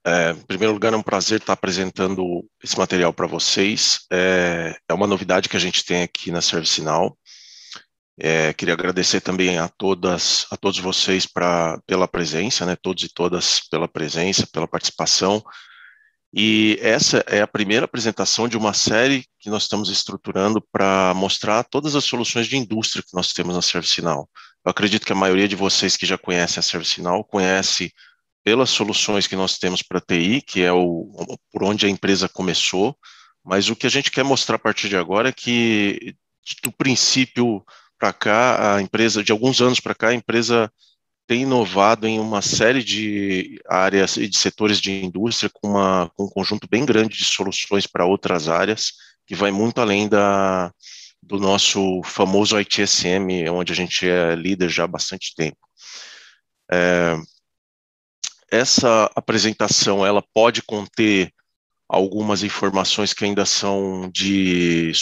Em primeiro lugar, é um prazer estar apresentando esse material para vocês. É uma novidade que a gente tem aqui na ServiceNow. Queria agradecer também a todos vocês pela presença, né? Todos e todas pela presença, pela participação. E essa é a primeira apresentação de uma série que nós estamos estruturando para mostrar todas as soluções de indústria que nós temos na ServiceNow. Eu acredito que a maioria de vocês que já conhecem a ServiceNow conhece pelas soluções que nós temos para TI, que é por onde a empresa começou, mas o que a gente quer mostrar a partir de agora é que, do princípio para cá, a empresa, de alguns anos para cá, a empresa tem inovado em uma série de áreas e de setores de indústria com um conjunto bem grande de soluções para outras áreas, que vai muito além do nosso famoso ITSM, onde a gente é líder já há bastante tempo. Essa apresentação, ela pode conter algumas informações que ainda são de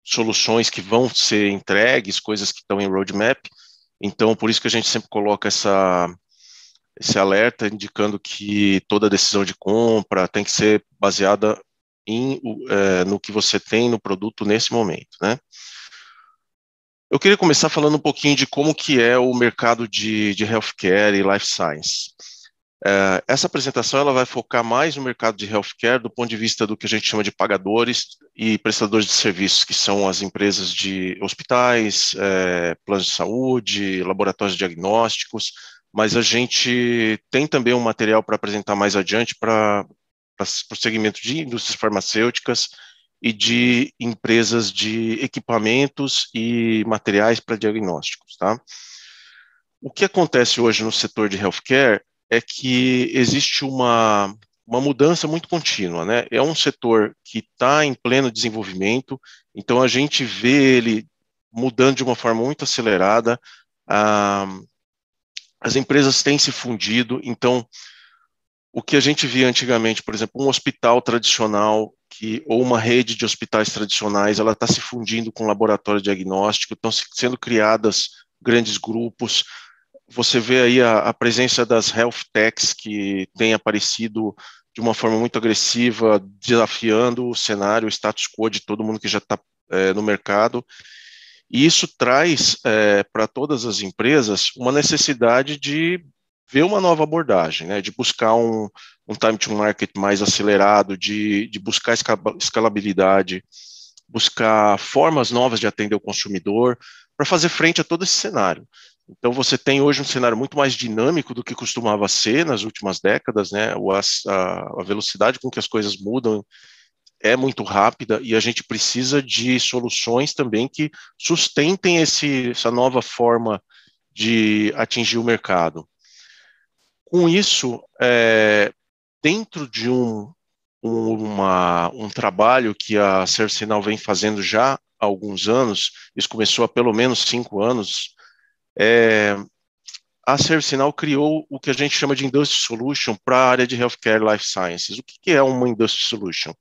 soluções que vão ser entregues, coisas que estão em roadmap. Então, por isso que a gente sempre coloca esse alerta indicando que toda decisão de compra tem que ser baseada no que você tem no produto nesse momento, né? Eu queria começar falando um pouquinho de como que é o mercado de healthcare e life science. Essa apresentação ela vai focar mais no mercado de healthcare do ponto de vista do que a gente chama de pagadores e prestadores de serviços, que são as empresas de hospitais, planos de saúde, laboratórios diagnósticos, mas a gente tem também um material para apresentar mais adiante para o segmento de indústrias farmacêuticas e de empresas de equipamentos e materiais para diagnósticos, tá? O que acontece hoje no setor de healthcare é que existe uma mudança muito contínua, né? É um setor que está em pleno desenvolvimento, então a gente vê ele mudando de uma forma muito acelerada, as empresas têm se fundido, então o que a gente via antigamente, por exemplo, um hospital tradicional ou uma rede de hospitais tradicionais, ela está se fundindo com laboratório diagnóstico, estão sendo criadas grandes grupos. Você vê aí a presença das health techs que tem aparecido de uma forma muito agressiva, desafiando o cenário, o status quo de todo mundo que já está no mercado. E isso traz para todas as empresas uma necessidade de ver uma nova abordagem, né, de buscar um time to market mais acelerado, de buscar escalabilidade, buscar formas novas de atender o consumidor para fazer frente a todo esse cenário. Então, você tem hoje um cenário muito mais dinâmico do que costumava ser nas últimas décadas, né? A velocidade com que as coisas mudam é muito rápida e a gente precisa de soluções também que sustentem essa nova forma de atingir o mercado. Com isso, dentro de um trabalho que a ServiceNow vem fazendo já há alguns anos, isso começou há pelo menos 5 anos, a ServiceNow criou o que a gente chama de Industry Solution para a área de Healthcare Life Sciences. O que é uma Industry Solution?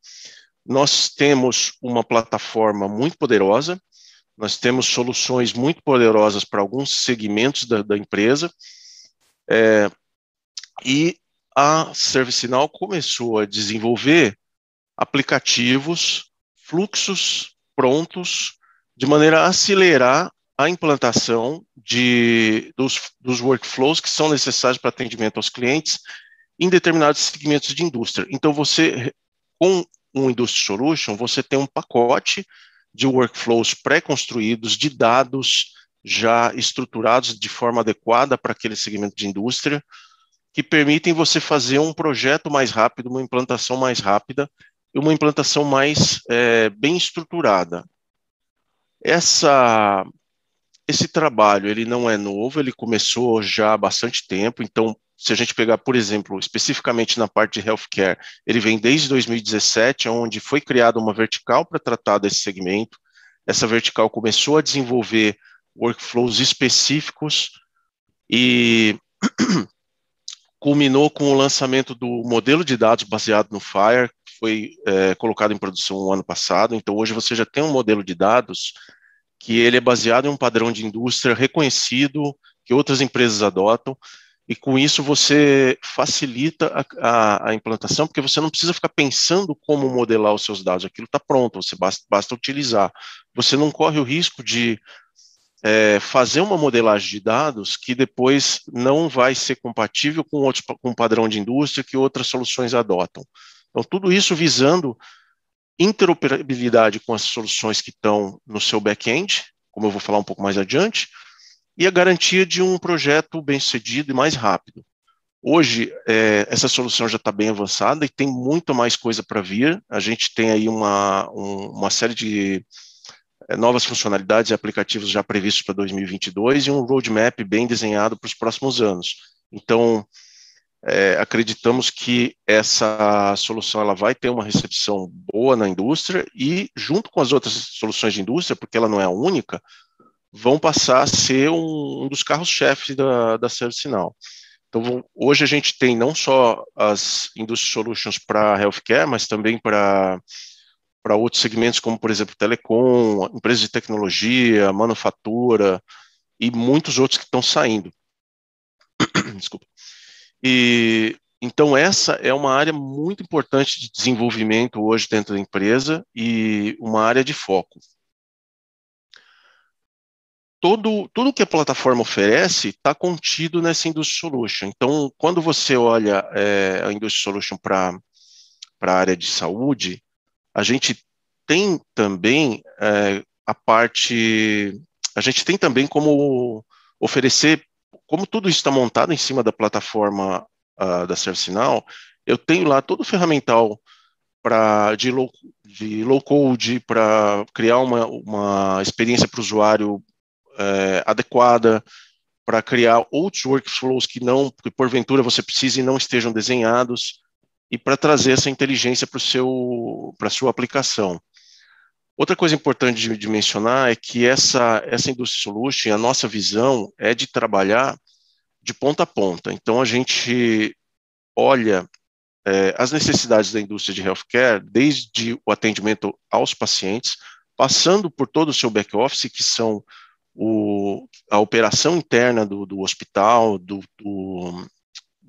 Nós temos uma plataforma muito poderosa, nós temos soluções muito poderosas para alguns segmentos da empresa, e a ServiceNow começou a desenvolver aplicativos, fluxos prontos, de maneira a acelerar a implantação dos workflows que são necessários para atendimento aos clientes em determinados segmentos de indústria. Então, com um Industry Solution, você tem um pacote de workflows pré-construídos, de dados já estruturados de forma adequada para aquele segmento de indústria, que permitem você fazer um projeto mais rápido, uma implantação mais rápida e uma implantação mais bem estruturada. Esse trabalho, ele não é novo, ele começou já há bastante tempo, então, se a gente pegar, por exemplo, especificamente na parte de healthcare, ele vem desde 2017, onde foi criada uma vertical para tratar desse segmento. Essa vertical começou a desenvolver workflows específicos e culminou com o lançamento do modelo de dados baseado no FHIR, que foi colocado em produção no ano passado. Então, hoje você já tem um modelo de dados que ele é baseado em um padrão de indústria reconhecido, que outras empresas adotam, e com isso você facilita a implantação, porque você não precisa ficar pensando como modelar os seus dados, aquilo está pronto, você basta utilizar. Você não corre o risco de fazer uma modelagem de dados que depois não vai ser compatível com um padrão de indústria que outras soluções adotam. Então, tudo isso visando interoperabilidade com as soluções que estão no seu back-end, como eu vou falar um pouco mais adiante, e a garantia de um projeto bem-sucedido e mais rápido. Hoje, essa solução já está bem avançada e tem muito mais coisa para vir. A gente tem aí uma série de novas funcionalidades e aplicativos já previstos para 2022 e um roadmap bem desenhado para os próximos anos. Então, acreditamos que essa solução ela vai ter uma recepção boa na indústria e, junto com as outras soluções de indústria, porque ela não é a única, vão passar a ser um dos carros-chefes da ServiceNow. Então, hoje a gente tem não só as Industry Solutions para healthcare, mas também para outros segmentos, como, por exemplo, telecom, empresas de tecnologia, manufatura e muitos outros que estão saindo. Desculpa. E então essa é uma área muito importante de desenvolvimento hoje dentro da empresa e uma área de foco. Tudo que a plataforma oferece está contido nessa Industry Solution. Então, quando você olha a Industry Solution para a área de saúde, a gente tem também a gente tem também como oferecer, como tudo isso está montado em cima da plataforma da ServiceNow, eu tenho lá todo o ferramental de low code para criar uma experiência para o usuário adequada, para criar outros workflows que porventura você precise e não estejam desenhados, e para trazer essa inteligência para a sua aplicação. Outra coisa importante de mencionar é que essa Industry Solution, a nossa visão é de trabalhar de ponta a ponta. Então, a gente olha as necessidades da indústria de healthcare, desde o atendimento aos pacientes, passando por todo o seu back-office, que são a operação interna do hospital, do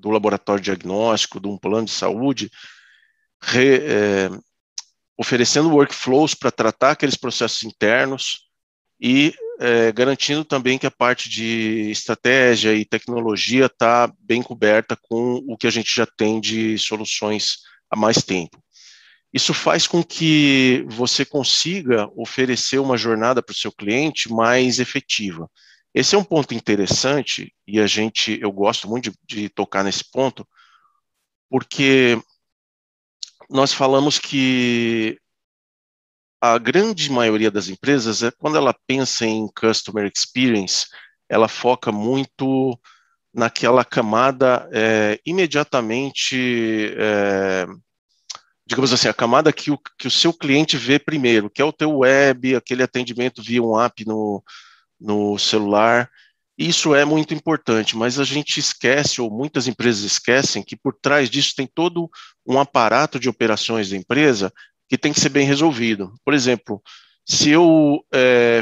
laboratório diagnóstico, de um plano de saúde, oferecendo workflows para tratar aqueles processos internos e garantindo também que a parte de estratégia e tecnologia está bem coberta com o que a gente já tem de soluções há mais tempo. Isso faz com que você consiga oferecer uma jornada para o seu cliente mais efetiva. Esse é um ponto interessante e eu gosto muito de tocar nesse ponto, porque nós falamos que a grande maioria das empresas, quando ela pensa em customer experience, ela foca muito naquela camada imediatamente, digamos assim, a camada que o seu cliente vê primeiro, que é o teu web, aquele atendimento via um app no celular. Isso é muito importante, mas a gente esquece, ou muitas empresas esquecem, que por trás disso tem todo um aparato de operações da empresa que tem que ser bem resolvido. Por exemplo, se eu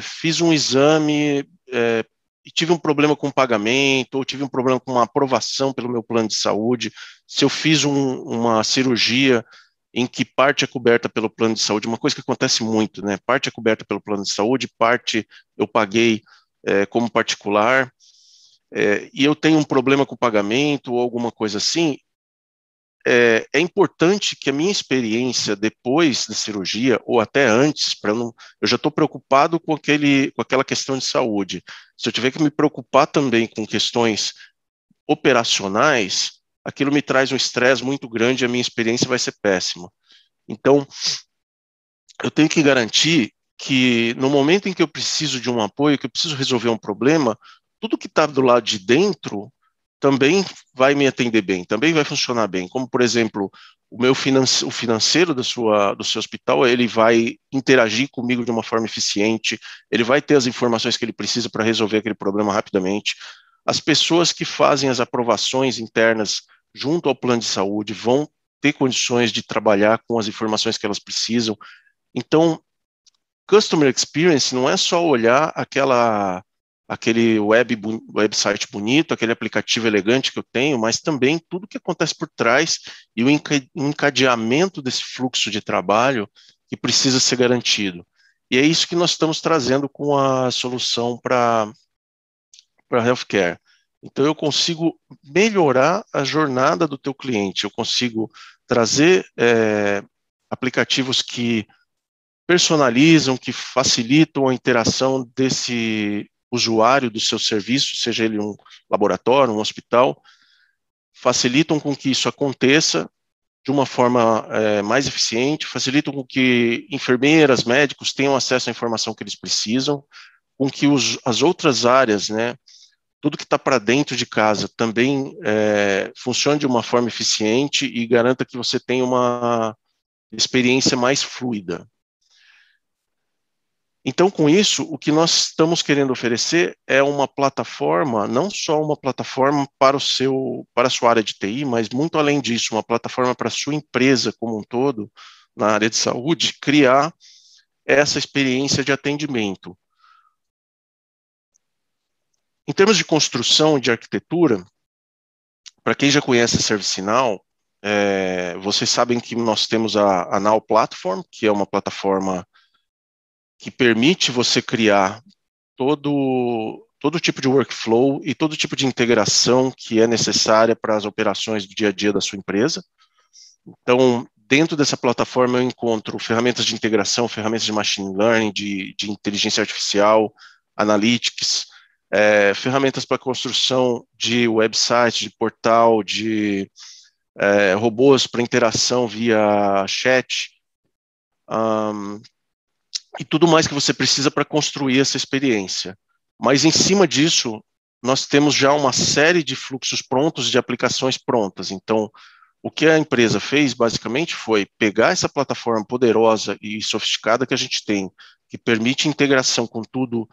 fiz um exame e tive um problema com o pagamento, ou tive um problema com uma aprovação pelo meu plano de saúde, se eu fiz uma cirurgia em que parte é coberta pelo plano de saúde, uma coisa que acontece muito, né? Parte é coberta pelo plano de saúde, parte eu paguei como particular, e eu tenho um problema com o pagamento ou alguma coisa assim, é importante que a minha experiência depois da cirurgia, ou até antes, eu já estou preocupado com aquela questão de saúde. Se eu tiver que me preocupar também com questões operacionais, aquilo me traz um estresse muito grande e a minha experiência vai ser péssima. Então, eu tenho que garantir que no momento em que eu preciso de um apoio, que eu preciso resolver um problema, tudo que está do lado de dentro também vai me atender bem, também vai funcionar bem. Como, por exemplo, o financeiro do seu hospital, ele vai interagir comigo de uma forma eficiente, ele vai ter as informações que ele precisa para resolver aquele problema rapidamente. As pessoas que fazem as aprovações internas junto ao plano de saúde vão ter condições de trabalhar com as informações que elas precisam. Então, Customer Experience não é só olhar aquele website bonito, aquele aplicativo elegante que eu tenho, mas também tudo que acontece por trás e o encadeamento desse fluxo de trabalho que precisa ser garantido. E é isso que nós estamos trazendo com a solução para healthcare. Então, eu consigo melhorar a jornada do teu cliente, eu consigo trazer aplicativos que personalizam, que facilitam a interação desse usuário do seu serviço, seja ele um laboratório, um hospital, facilitam com que isso aconteça de uma forma mais eficiente, facilitam com que enfermeiras, médicos tenham acesso à informação que eles precisam, com que as outras áreas, né, tudo que está para dentro de casa também funcione de uma forma eficiente e garanta que você tenha uma experiência mais fluida. Então, com isso, o que nós estamos querendo oferecer é uma plataforma, não só uma plataforma para a sua área de TI, mas muito além disso, uma plataforma para a sua empresa como um todo, na área de saúde, criar essa experiência de atendimento. Em termos de construção, de arquitetura, para quem já conhece a ServiceNow, vocês sabem que nós temos a Now Platform, que é uma plataforma que permite você criar todo tipo de workflow e todo tipo de integração que é necessária para as operações do dia a dia da sua empresa. Então, dentro dessa plataforma eu encontro ferramentas de integração, ferramentas de machine learning, de inteligência artificial, analytics, ferramentas para construção de website, de portal, de robôs para interação via chat, e tudo mais que você precisa para construir essa experiência. Mas em cima disso, nós temos já uma série de fluxos prontos, de aplicações prontas. Então, o que a empresa fez, basicamente, foi pegar essa plataforma poderosa e sofisticada que a gente tem, que permite integração com tudo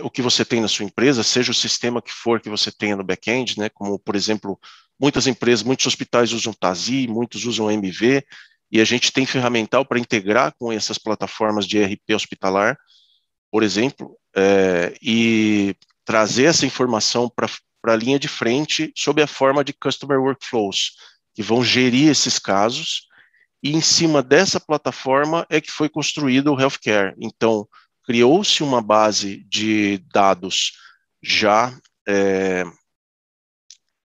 o que você tem na sua empresa, seja o sistema que for que você tenha no back-end, né, como, por exemplo, muitas empresas, muitos hospitais usam TASI, muitos usam MV, e a gente tem ferramental para integrar com essas plataformas de ERP hospitalar, por exemplo, e trazer essa informação para a linha de frente sob a forma de Customer Workflows, que vão gerir esses casos, e em cima dessa plataforma é que foi construído o Healthcare. Então, criou-se uma base de dados já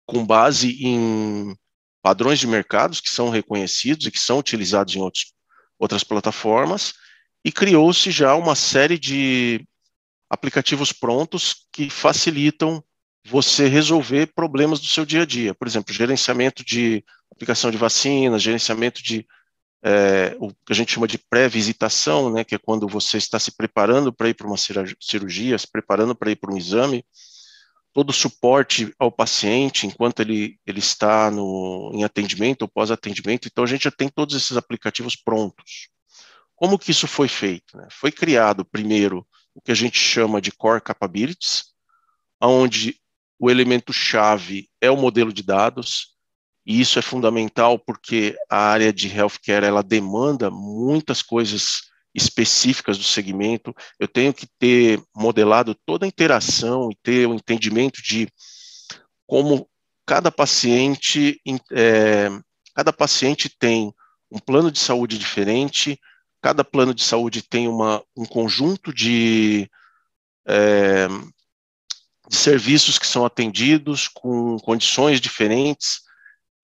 com base em padrões de mercados que são reconhecidos e que são utilizados em outras plataformas, e criou-se já uma série de aplicativos prontos que facilitam você resolver problemas do seu dia a dia. Por exemplo, gerenciamento de aplicação de vacinas, gerenciamento de o que a gente chama de pré-visitação, né, que é quando você está se preparando para ir para uma cirurgia, se preparando para ir para um exame, todo o suporte ao paciente enquanto ele está em atendimento ou pós-atendimento. Então, a gente já tem todos esses aplicativos prontos. Como que isso foi feito, né? Foi criado, primeiro, o que a gente chama de Core Capabilities, onde o elemento-chave é o modelo de dados, e isso é fundamental porque a área de healthcare ela demanda muitas coisas específicas do segmento. Eu tenho que ter modelado toda a interação e ter o entendimento de como cada paciente tem um plano de saúde diferente, cada plano de saúde tem um conjunto de serviços que são atendidos com condições diferentes.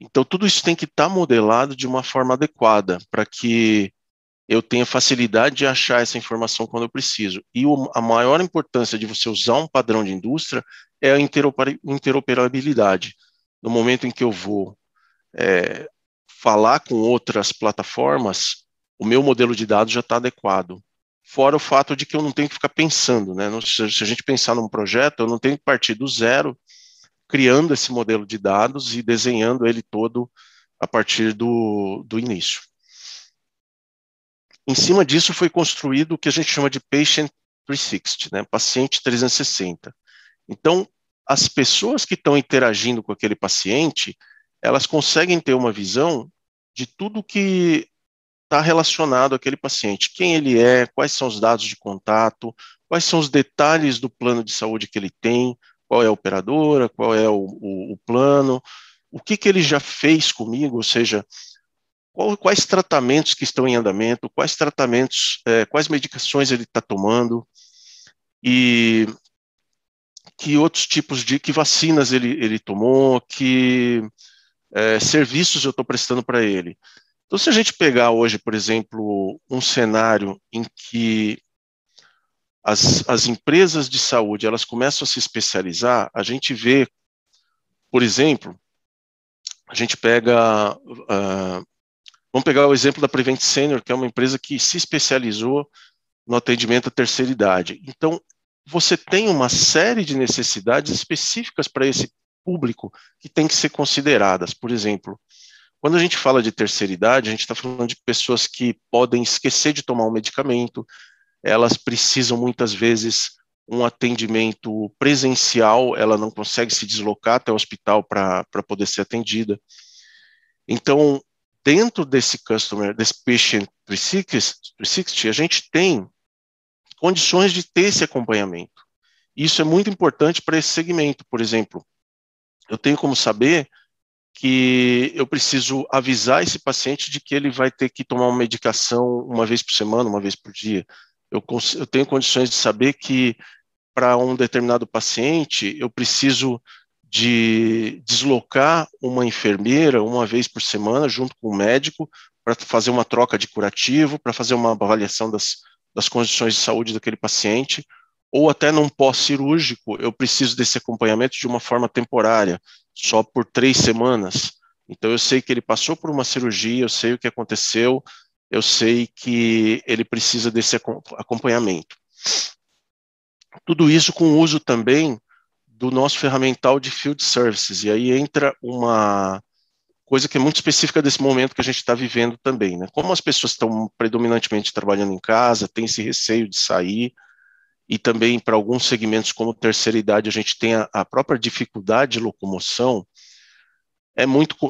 Então, tudo isso tem que estar modelado de uma forma adequada para que eu tenha facilidade de achar essa informação quando eu preciso. E a maior importância de você usar um padrão de indústria é a interoperabilidade. No momento em que eu vou falar com outras plataformas, o meu modelo de dados já está adequado. Fora o fato de que eu não tenho que ficar pensando, né? Se a gente pensar num projeto, eu não tenho que partir do zero, criando esse modelo de dados e desenhando ele todo a partir do início. Em cima disso foi construído o que a gente chama de Patient 360, né? Paciente 360. Então, as pessoas que estão interagindo com aquele paciente, elas conseguem ter uma visão de tudo que está relacionado àquele paciente, quem ele é, quais são os dados de contato, quais são os detalhes do plano de saúde que ele tem, qual é a operadora, qual é o plano, o que ele já fez comigo, ou seja, quais tratamentos que estão em andamento, quais tratamentos, quais medicações ele está tomando e que outros tipos que vacinas ele tomou, que serviços eu estou prestando para ele. Então, se a gente pegar hoje, por exemplo, um cenário em que as empresas de saúde elas começam a se especializar, a gente vê, por exemplo, a gente pega, vamos pegar o exemplo da Prevent Senior, que é uma empresa que se especializou no atendimento à terceira idade. Então, você tem uma série de necessidades específicas para esse público que tem que ser consideradas. Por exemplo, quando a gente fala de terceira idade, a gente está falando de pessoas que podem esquecer de tomar um medicamento, elas precisam muitas vezes um atendimento presencial, ela não consegue se deslocar até o hospital para poder ser atendida. Então, dentro desse desse Patient 360, a gente tem condições de ter esse acompanhamento. Isso é muito importante para esse segmento. Por exemplo, eu tenho como saber que eu preciso avisar esse paciente de que ele vai ter que tomar uma medicação uma vez por semana, uma vez por dia. Eu tenho condições de saber que para um determinado paciente eu preciso de deslocar uma enfermeira uma vez por semana junto com o médico para fazer uma troca de curativo, para fazer uma avaliação das condições de saúde daquele paciente, ou até num pós-cirúrgico eu preciso desse acompanhamento de uma forma temporária, só por 3 semanas. Então eu sei que ele passou por uma cirurgia, eu sei o que aconteceu, eu sei que ele precisa desse acompanhamento. Tudo isso com o uso também do nosso ferramental de Field Services, e aí entra uma coisa que é muito específica desse momento que a gente está vivendo também, né? Como as pessoas estão predominantemente trabalhando em casa, tem esse receio de sair, e também para alguns segmentos como terceira idade a gente tem a própria dificuldade de locomoção,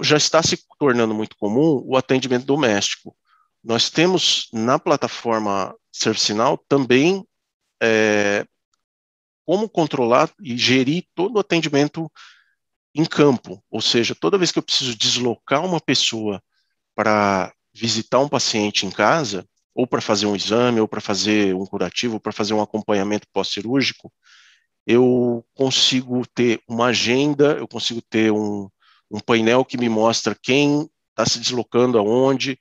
já está se tornando muito comum o atendimento doméstico. Nós temos na plataforma ServiceNow também como controlar e gerir todo o atendimento em campo, ou seja, toda vez que eu preciso deslocar uma pessoa para visitar um paciente em casa, ou para fazer um exame, ou para fazer um curativo, ou para fazer um acompanhamento pós-cirúrgico, eu consigo ter uma agenda, eu consigo ter um painel que me mostra quem está se deslocando aonde,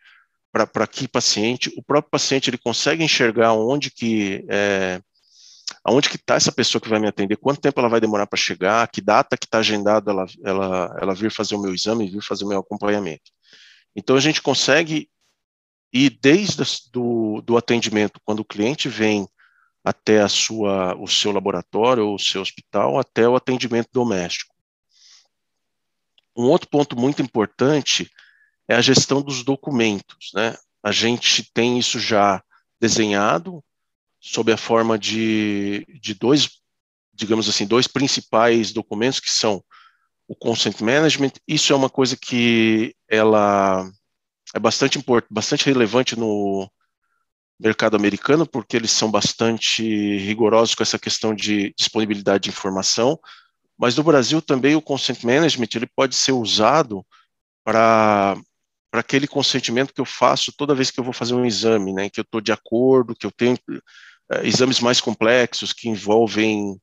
para que paciente. O próprio paciente ele consegue enxergar aonde que está essa pessoa que vai me atender, quanto tempo ela vai demorar para chegar, que data que está agendada ela vir fazer o meu exame, vir fazer o meu acompanhamento. Então a gente consegue ir desde do atendimento, quando o cliente vem até o seu laboratório ou o seu hospital, até o atendimento doméstico. Um outro ponto muito importante é a gestão dos documentos, né? A gente tem isso já desenhado sob a forma de dois, digamos assim, dois principais documentos que são o Consent Management. Isso é uma coisa que ela é bastante importante, bastante relevante no mercado americano, porque eles são bastante rigorosos com essa questão de disponibilidade de informação, mas no Brasil também o Consent Management ele pode ser usado para aquele consentimento que eu faço toda vez que eu vou fazer um exame, né, que eu estou de acordo, que eu tenho exames mais complexos que envolvem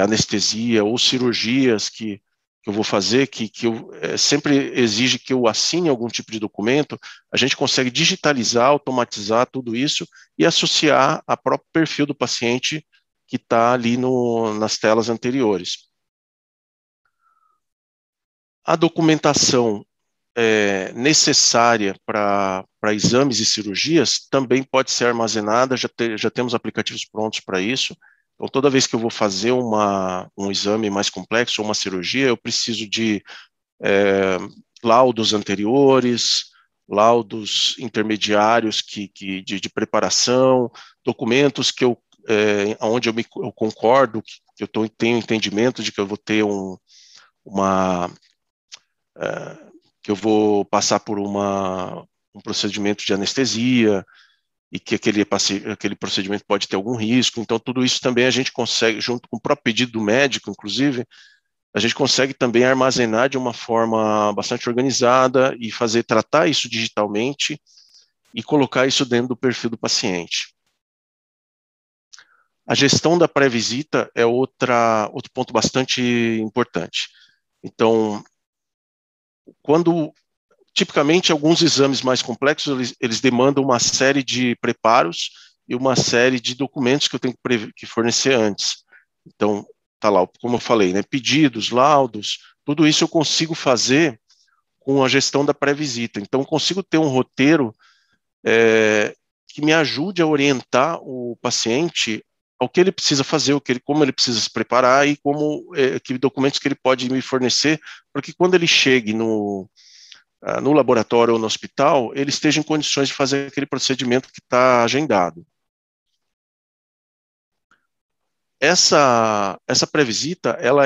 anestesia ou cirurgias que eu vou fazer, que eu, sempre exige que eu assine algum tipo de documento, a gente consegue digitalizar, automatizar tudo isso e associar a próprio perfil do paciente que está ali nas telas anteriores. A documentação necessária para exames e cirurgias também pode ser armazenada, já temos aplicativos prontos para isso. Então, toda vez que eu vou fazer um exame mais complexo ou uma cirurgia, eu preciso de laudos anteriores, laudos intermediários de preparação, documentos onde eu concordo, que eu tenho entendimento de que eu vou ter uma que eu vou passar por um procedimento de anestesia. e que aquele procedimento pode ter algum risco. Então, tudo isso também a gente consegue, junto com o próprio pedido do médico, inclusive, a gente consegue também armazenar de uma forma bastante organizada e tratar isso digitalmente e colocar isso dentro do perfil do paciente. A gestão da pré-visita é outro ponto bastante importante. Então, tipicamente, alguns exames mais complexos, eles demandam uma série de preparos e uma série de documentos que eu tenho que fornecer antes. Então, tá lá, como eu falei, né, pedidos, laudos, tudo isso eu consigo fazer com a gestão da pré-visita. Então, eu consigo ter um roteiro que me ajude a orientar o paciente ao que ele precisa fazer, como ele precisa se preparar e que documentos que ele pode me fornecer, para que quando ele chegue no laboratório ou no hospital, ele esteja em condições de fazer aquele procedimento que está agendado. Essa pré-visita, ela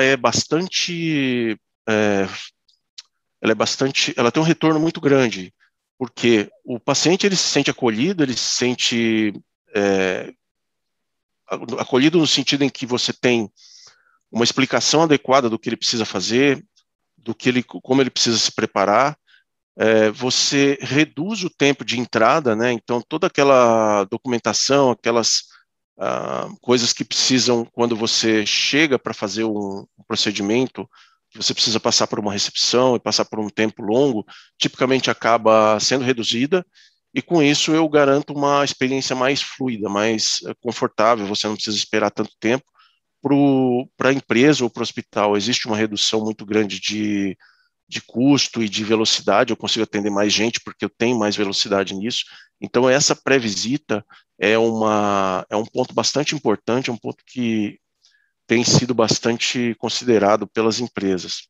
tem um retorno muito grande, porque o paciente ele se sente acolhido, ele se sente acolhido no sentido em que você tem uma explicação adequada do que ele precisa fazer, como ele precisa se preparar. Você reduz o tempo de entrada, né? Então toda aquela documentação, aquelas coisas que precisam quando você chega para fazer um procedimento, que você precisa passar por uma recepção e passar por um tempo longo, tipicamente acaba sendo reduzida, e com isso eu garanto uma experiência mais fluida, mais confortável, você não precisa esperar tanto tempo. Para a empresa ou para o hospital, existe uma redução muito grande de custo e de velocidade, eu consigo atender mais gente porque eu tenho mais velocidade nisso. Então, essa pré-visita é um ponto bastante importante, é um ponto que tem sido bastante considerado pelas empresas.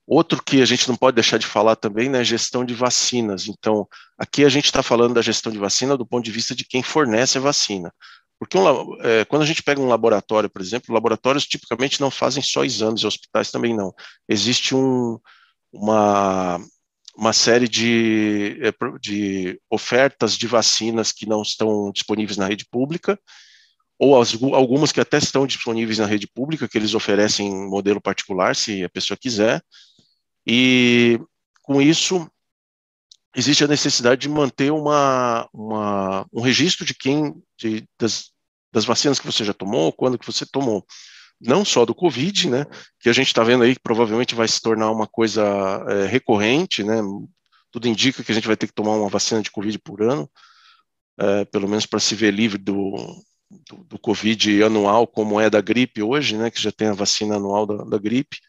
Outro que a gente não pode deixar de falar também, né, é gestão de vacinas. Então, aqui a gente está falando da gestão de vacina do ponto de vista de quem fornece a vacina. Porque quando a gente pega um laboratório, por exemplo, laboratórios tipicamente não fazem só exames, hospitais também não. Existe uma série de ofertas de vacinas que não estão disponíveis na rede pública, ou algumas que até estão disponíveis na rede pública, que eles oferecem em modelo particular, se a pessoa quiser. E com isso, existe a necessidade de manter um registro das vacinas que você já tomou, quando que você tomou. Não só do Covid, né, que a gente está vendo aí que provavelmente vai se tornar uma coisa recorrente, né, tudo indica que a gente vai ter que tomar uma vacina de Covid por ano, pelo menos para se ver livre do Covid anual, como é da gripe hoje, né, que já tem a vacina anual da gripe,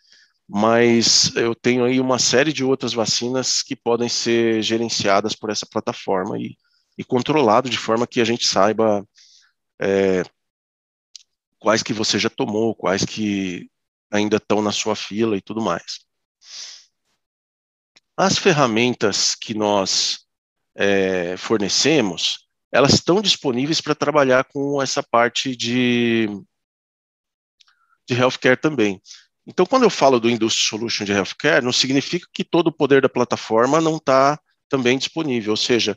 mas eu tenho aí uma série de outras vacinas que podem ser gerenciadas por essa plataforma e controlado de forma que a gente saiba quais que você já tomou, quais que ainda estão na sua fila e tudo mais. As ferramentas que nós fornecemos, elas estão disponíveis para trabalhar com essa parte de healthcare também. Então, quando eu falo do Industry Solution de Healthcare, não significa que todo o poder da plataforma não está também disponível. Ou seja,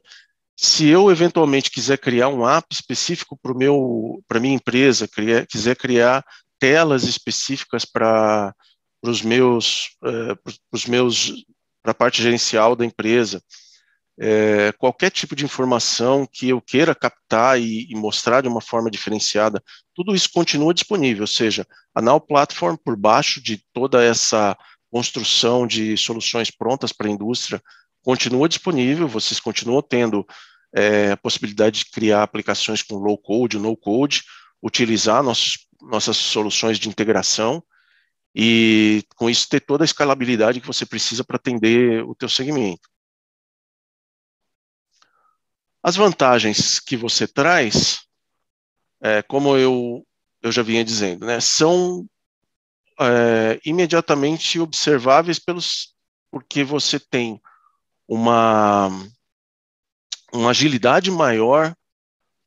se eu eventualmente quiser criar um app específico para minha empresa, quiser criar telas específicas para para a parte gerencial da empresa, qualquer tipo de informação que eu queira captar e mostrar de uma forma diferenciada, tudo isso continua disponível, ou seja, a Now Platform, por baixo de toda essa construção de soluções prontas para a indústria, continua disponível, vocês continuam tendo a possibilidade de criar aplicações com low code, no code, utilizar nossas soluções de integração e com isso ter toda a escalabilidade que você precisa para atender o teu segmento. As vantagens que você traz, como eu já vinha dizendo, né, são imediatamente observáveis porque você tem uma agilidade maior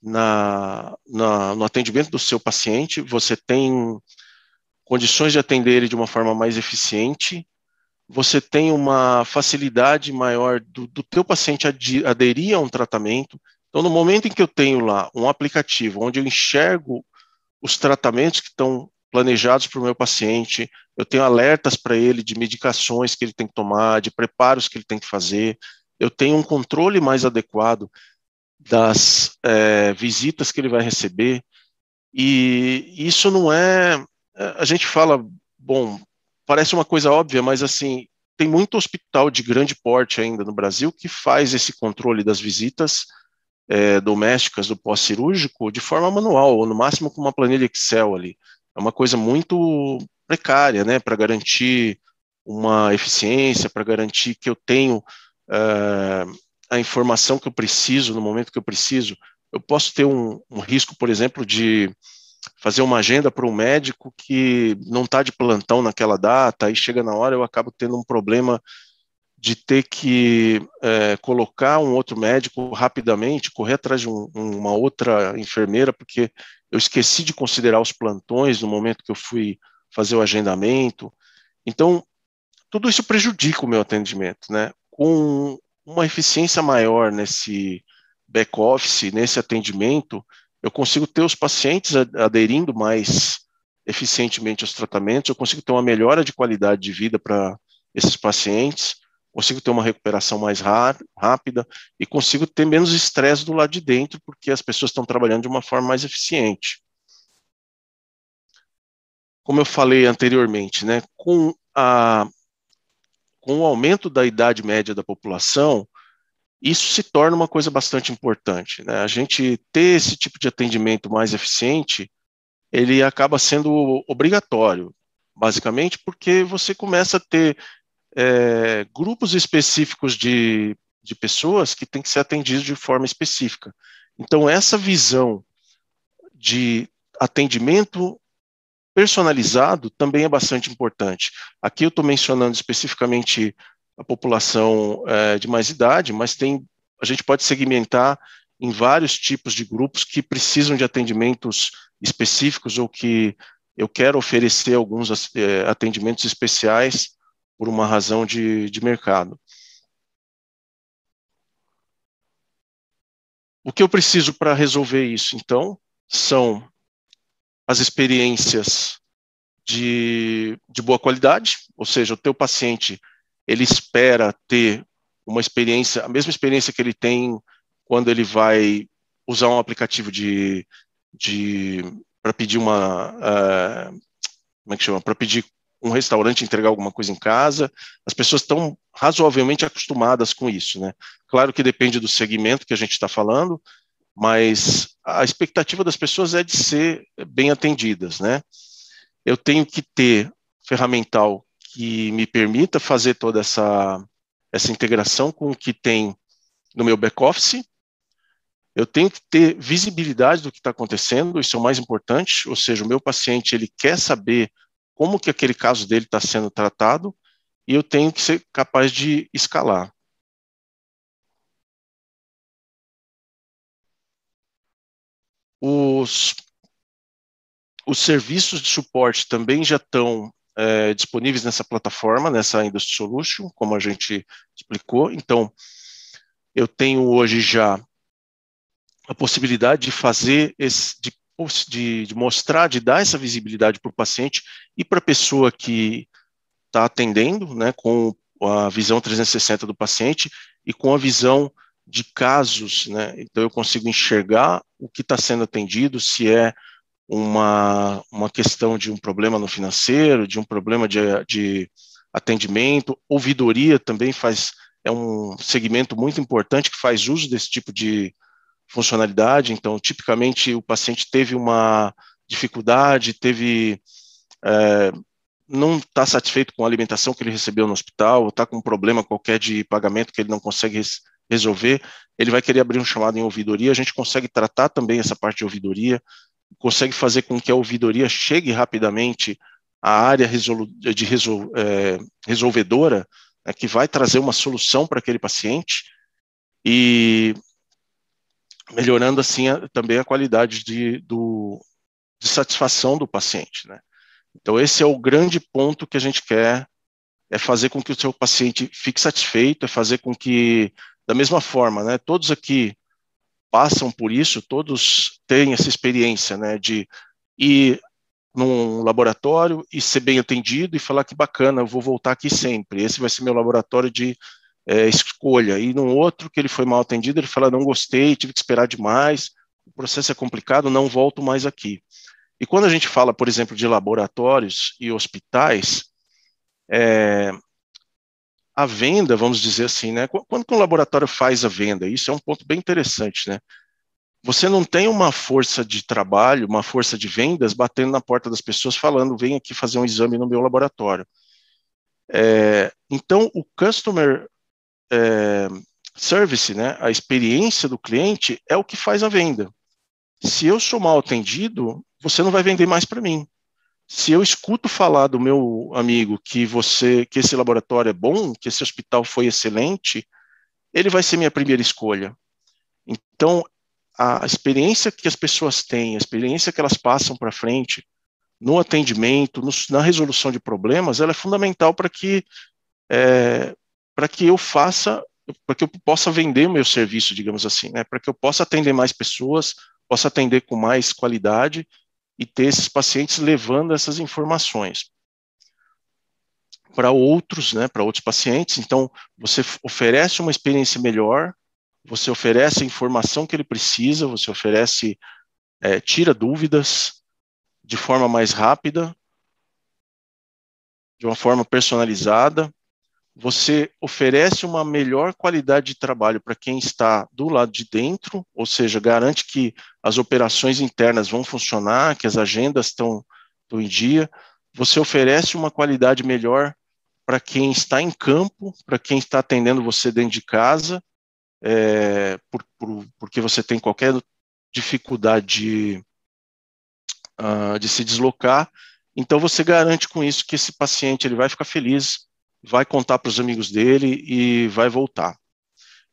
no atendimento do seu paciente, você tem condições de atender ele de uma forma mais eficiente, você tem uma facilidade maior do teu paciente aderir a um tratamento. Então, no momento em que eu tenho lá um aplicativo onde eu enxergo os tratamentos que estão planejados para o meu paciente, eu tenho alertas para ele de medicações que ele tem que tomar, de preparos que ele tem que fazer, eu tenho um controle mais adequado das visitas que ele vai receber, e isso não é. A gente fala, bom, parece uma coisa óbvia, mas assim, tem muito hospital de grande porte ainda no Brasil que faz esse controle das visitas domésticas do pós-cirúrgico de forma manual, ou no máximo com uma planilha Excel ali. É uma coisa muito precária, né, para garantir uma eficiência, para garantir que eu tenho a informação que eu preciso no momento que eu preciso. Eu posso ter um risco, por exemplo, de fazer uma agenda para um médico que não está de plantão naquela data, aí chega na hora eu acabo tendo um problema de ter que colocar um outro médico rapidamente, correr atrás de uma outra enfermeira, porque eu esqueci de considerar os plantões no momento que eu fui fazer o agendamento. Então, tudo isso prejudica o meu atendimento, né? Com uma eficiência maior nesse back-office, nesse atendimento, eu consigo ter os pacientes aderindo mais eficientemente aos tratamentos, eu consigo ter uma melhora de qualidade de vida para esses pacientes, consigo ter uma recuperação mais rápida e consigo ter menos estresse do lado de dentro, porque as pessoas estão trabalhando de uma forma mais eficiente. Como eu falei anteriormente, né, com o aumento da idade média da população, isso se torna uma coisa bastante importante, né? A gente ter esse tipo de atendimento mais eficiente, ele acaba sendo obrigatório, basicamente porque você começa a ter grupos específicos de pessoas que têm que ser atendidos de forma específica. Então, essa visão de atendimento personalizado também é bastante importante. Aqui eu estou mencionando especificamente a população de mais idade, mas a gente pode segmentar em vários tipos de grupos que precisam de atendimentos específicos ou que eu quero oferecer alguns atendimentos especiais por uma razão de mercado. O que eu preciso para resolver isso, então, são as experiências de boa qualidade, ou seja, o teu paciente, ele espera ter uma experiência, a mesma experiência que ele tem quando ele vai usar um aplicativo para pedir como é que chama? Para pedir um restaurante entregar alguma coisa em casa, as pessoas estão razoavelmente acostumadas com isso, né? Claro que depende do segmento que a gente está falando, mas a expectativa das pessoas é de ser bem atendidas, né? Eu tenho que ter ferramental que me permita fazer toda essa integração com o que tem no meu back-office. Eu tenho que ter visibilidade do que está acontecendo, isso é o mais importante, ou seja, o meu paciente ele quer saber como que aquele caso dele está sendo tratado e eu tenho que ser capaz de escalar. Os, os serviços de suporte também já estão disponíveis nessa plataforma, nessa Industry Solution, como a gente explicou. Então, eu tenho hoje já a possibilidade de fazer de mostrar, de dar essa visibilidade para o paciente e para a pessoa que está atendendo, né, com a visão 360 do paciente e com a visão de casos, né, então eu consigo enxergar o que está sendo atendido, se é uma questão de um problema no financeiro, de um problema de atendimento, ouvidoria também é um segmento muito importante que faz uso desse tipo de funcionalidade, então tipicamente o paciente teve uma dificuldade, não está satisfeito com a alimentação que ele recebeu no hospital, está com um problema qualquer de pagamento que ele não consegue resolver, ele vai querer abrir um chamado em ouvidoria, a gente consegue tratar também essa parte de ouvidoria, consegue fazer com que a ouvidoria chegue rapidamente à área resolvedora, né, que vai trazer uma solução para aquele paciente e melhorando assim também a qualidade de satisfação do paciente, né? Então esse é o grande ponto que a gente quer é fazer com que o seu paciente fique satisfeito, é fazer com que, da mesma forma, né, todos aqui passam por isso, todos têm essa experiência, né, de ir num laboratório e ser bem atendido e falar que bacana, eu vou voltar aqui sempre, esse vai ser meu laboratório de escolha. E num outro que ele foi mal atendido, ele fala, não gostei, tive que esperar demais, o processo é complicado, não volto mais aqui. E quando a gente fala, por exemplo, de laboratórios e hospitais, a venda, vamos dizer assim, né? Quando que um laboratório faz a venda? Isso é um ponto bem interessante, né? Você não tem uma força de trabalho, uma força de vendas batendo na porta das pessoas falando, vem aqui fazer um exame no meu laboratório. Então, o customer service, né, a experiência do cliente é o que faz a venda. Se eu sou mal atendido, você não vai vender mais para mim. Se eu escuto falar do meu amigo que esse laboratório é bom, que esse hospital foi excelente, ele vai ser minha primeira escolha. Então, a experiência que as pessoas têm, a experiência que elas passam para frente no atendimento, na resolução de problemas, ela é fundamental para que eu faça, para que eu possa vender o meu serviço, digamos assim, né? Para que eu possa atender mais pessoas, possa atender com mais qualidade e ter esses pacientes levando essas informações para outros, né, para outros pacientes. Então, você oferece uma experiência melhor, você oferece a informação que ele precisa, você oferece, tira dúvidas de forma mais rápida, de uma forma personalizada, você oferece uma melhor qualidade de trabalho para quem está do lado de dentro, ou seja, garante que as operações internas vão funcionar, que as agendas estão em dia, você oferece uma qualidade melhor para quem está em campo, para quem está atendendo você dentro de casa, porque você tem qualquer dificuldade de se deslocar. Então, você garante com isso que esse paciente ele vai ficar feliz, vai contar para os amigos dele e vai voltar.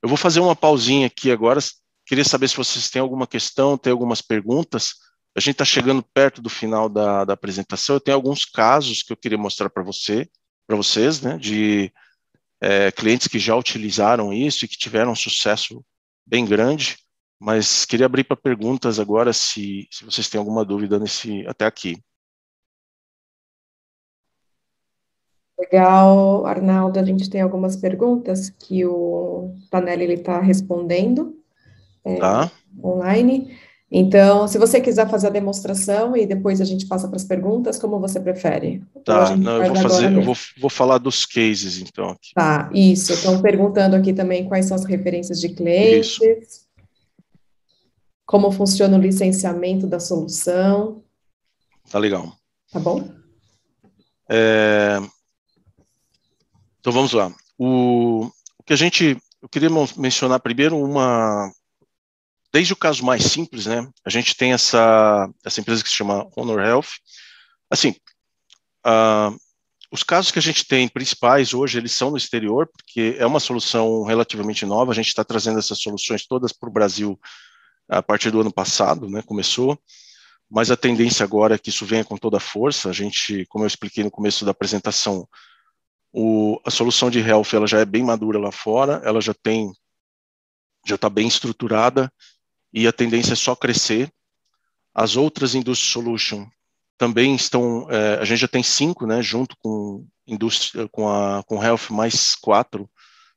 Eu vou fazer uma pausinha aqui agora. Queria saber se vocês têm alguma questão, têm algumas perguntas. A gente está chegando perto do final da apresentação. Eu tenho alguns casos que eu queria mostrar para vocês, né, de clientes que já utilizaram isso e que tiveram um sucesso bem grande, mas queria abrir para perguntas agora, se vocês têm alguma dúvida até aqui. Legal, Arnaldo. A gente tem algumas perguntas que o Panelli está respondendo Tá? online. Então, se você quiser fazer a demonstração e depois a gente passa para as perguntas, como você prefere? Ou a Tá, gente não, faz agora eu vou, mesmo? vou falar dos cases, então, aqui. Tá, isso. Estão perguntando aqui também quais são as referências de Isso, clientes, como funciona o licenciamento da solução, tá legal. tá bom? É, então, vamos lá. O que eu queria mencionar primeiro desde o caso mais simples, né, a gente tem essa empresa que se chama Honor Health. Assim, uh, os casos que a gente tem principais hoje, eles são no exterior, porque é uma solução relativamente nova, a gente está trazendo essas soluções todas para o Brasil a partir do ano passado, né, começou, mas a tendência agora é que isso venha com toda a força. A gente, como eu expliquei no começo da apresentação, a solução de health ela já é bem madura lá fora, ela já está bem estruturada e a tendência é só crescer. As outras Industry Solution também estão, a gente já tem 5, né, junto com com Health mais 4,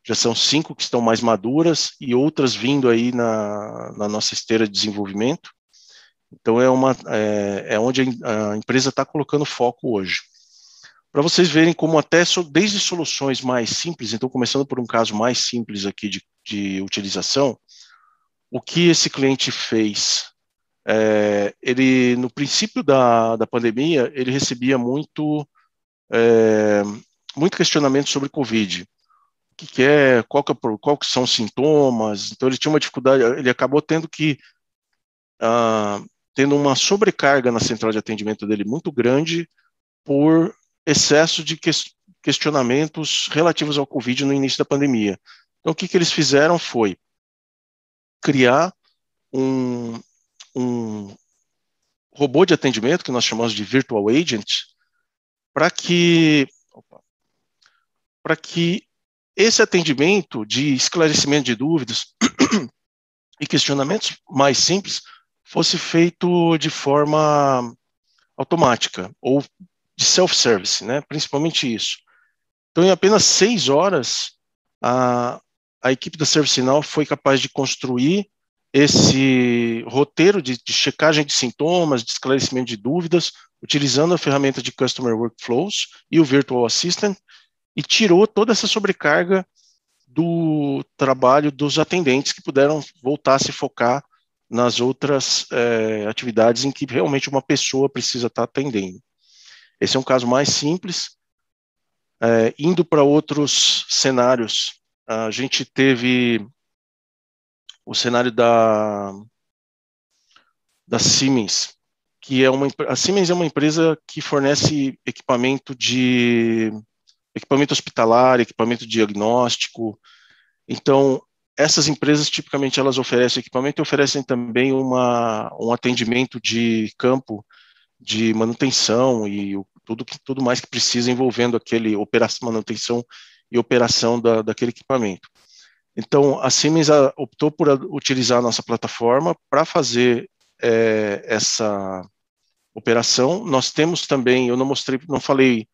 já são 5 que estão mais maduras e outras vindo aí na nossa esteira de desenvolvimento. Então é onde a empresa está colocando foco hoje. Para vocês verem como até desde soluções mais simples, então começando por um caso mais simples aqui de utilização, o que esse cliente fez? Ele, no princípio da pandemia, ele recebia muito questionamento sobre Covid. O que é, qual que são os sintomas? Então ele tinha uma dificuldade, ele acabou tendo uma sobrecarga na central de atendimento dele muito grande por excesso de questionamentos relativos ao Covid no início da pandemia. Então, o que eles fizeram foi criar um, um robô de atendimento, que nós chamamos de Virtual Agent, para que para que esse atendimento de esclarecimento de dúvidas e questionamentos mais simples fosse feito de forma automática ou de self-service, né? Principalmente isso. Então, em apenas 6 horas, a equipe da ServiceNow foi capaz de construir esse roteiro de checagem de sintomas, de esclarecimento de dúvidas, utilizando a ferramenta de Customer Workflows e o Virtual Assistant, e tirou toda essa sobrecarga do trabalho dos atendentes que puderam voltar a se focar nas outras atividades em que realmente uma pessoa precisa estar atendendo. Esse é um caso mais simples. Indo para outros cenários, a gente teve o cenário da Siemens, que a Siemens é uma empresa que fornece equipamento hospitalar, equipamento diagnóstico. Então, essas empresas, tipicamente, elas oferecem equipamento e oferecem também um atendimento de campo de manutenção e tudo mais que precisa envolvendo manutenção e operação daquele equipamento. Então, a Siemens optou por utilizar a nossa plataforma para fazer essa operação. Nós temos também, eu não falei,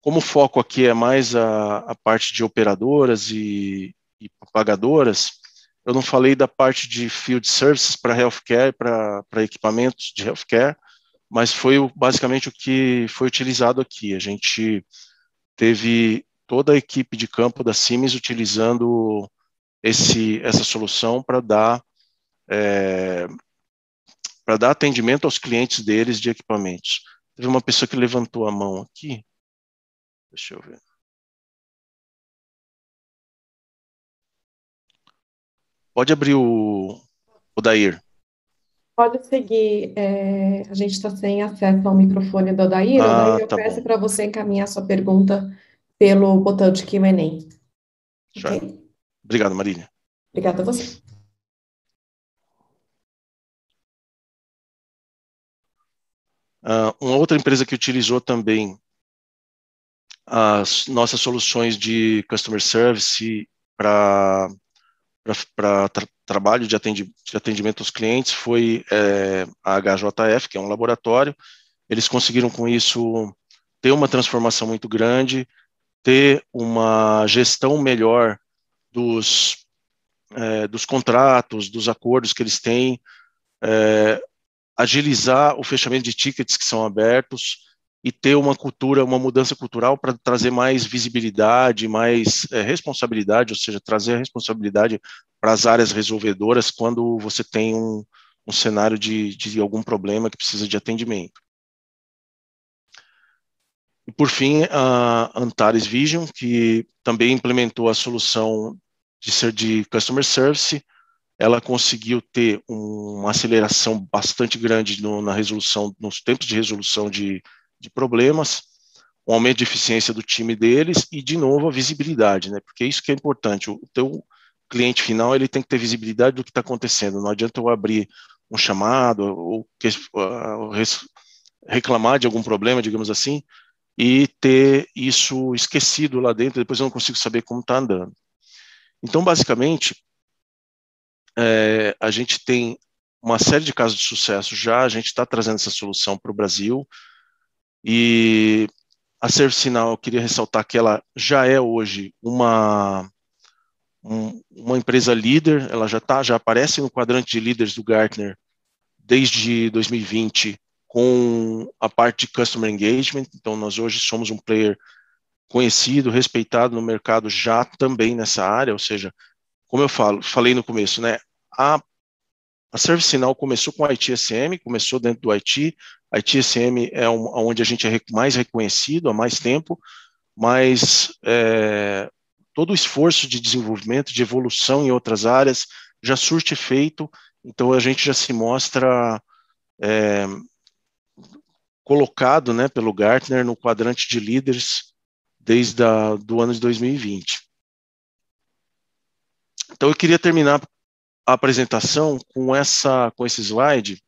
como o foco aqui é mais a parte de operadoras e pagadoras, eu não falei da parte de field services para healthcare, para equipamentos de healthcare, mas foi basicamente o que foi utilizado aqui. A gente teve toda a equipe de campo da Siemens utilizando essa solução para dar atendimento aos clientes deles de equipamentos. Teve uma pessoa que levantou a mão aqui. Deixa eu ver. Pode abrir o Dair. Pode seguir, a gente está sem acesso ao microfone do Odair. Odair, eu Tá peço bom. para você encaminhar sua pergunta pelo botão de Q&A. Ok? Obrigado, Marília. Obrigada a você. Uma outra empresa que utilizou também as nossas soluções de Customer Service para trabalho de atendimento aos clientes foi a HJF, que é um laboratório. Eles conseguiram com isso ter uma transformação muito grande, ter uma gestão melhor dos contratos, dos acordos que eles têm, agilizar o fechamento de tickets que são abertos e ter uma mudança cultural para trazer mais visibilidade, mais responsabilidade, ou seja, trazer a responsabilidade para as áreas resolvedoras quando você tem um cenário de algum problema que precisa de atendimento. E, por fim, a Antares Vision, que também implementou a solução de Customer Service. Ela conseguiu ter uma aceleração bastante grande na resolução, nos tempos de resolução de problemas, um aumento de eficiência do time deles e, de novo, a visibilidade, né? Porque isso que é importante. O teu cliente final ele tem que ter visibilidade do que está acontecendo. Não adianta eu abrir um chamado ou reclamar de algum problema, digamos assim, e ter isso esquecido lá dentro, depois eu não consigo saber como está andando. Então, basicamente, a gente tem uma série de casos de sucesso já, a gente está trazendo essa solução para o Brasil, e a ServiceNow, eu queria ressaltar que ela já é hoje uma empresa líder, ela já aparece no quadrante de líderes do Gartner desde 2020, com a parte de Customer Engagement. Então, nós hoje somos um player conhecido, respeitado no mercado já também nessa área, ou seja, como eu falei no começo, né, a ServiceNow começou com a ITSM, começou dentro do IT. A ITSM é onde a gente é mais reconhecido há mais tempo, mas todo o esforço de desenvolvimento, de evolução em outras áreas já surte efeito, então a gente já se mostra colocado, né, pelo Gartner no quadrante de líderes desde do ano de 2020. Então eu queria terminar a apresentação com esse slide,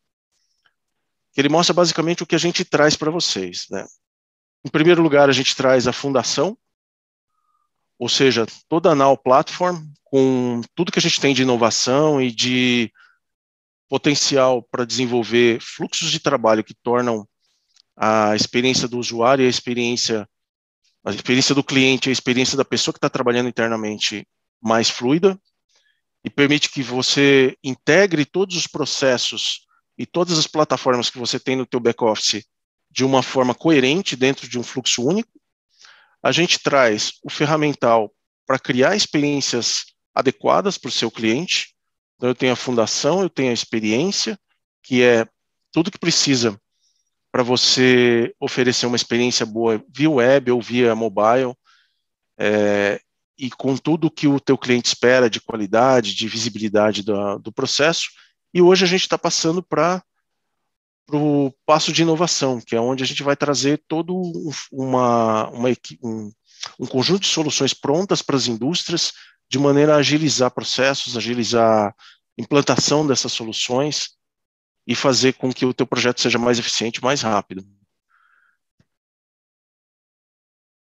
que ele mostra basicamente o que a gente traz para vocês, né? Em primeiro lugar, a gente traz a fundação, ou seja, toda a Now Platform, com tudo que a gente tem de inovação e de potencial para desenvolver fluxos de trabalho que tornam a experiência do usuário e a experiência do cliente, a experiência da pessoa que está trabalhando internamente mais fluida, e permite que você integre todos os processos e todas as plataformas que você tem no teu back-office de uma forma coerente dentro de um fluxo único. A gente traz o ferramental para criar experiências adequadas para o seu cliente. Então, eu tenho a fundação, eu tenho a experiência, que é tudo que precisa para você oferecer uma experiência boa via web ou via mobile, e com tudo que o teu cliente espera de qualidade, de visibilidade do processo. E hoje a gente está passando para o passo de inovação, que é onde a gente vai trazer todo um conjunto de soluções prontas para as indústrias, de maneira a agilizar processos, agilizar a implantação dessas soluções e fazer com que o teu projeto seja mais eficiente, mais rápido.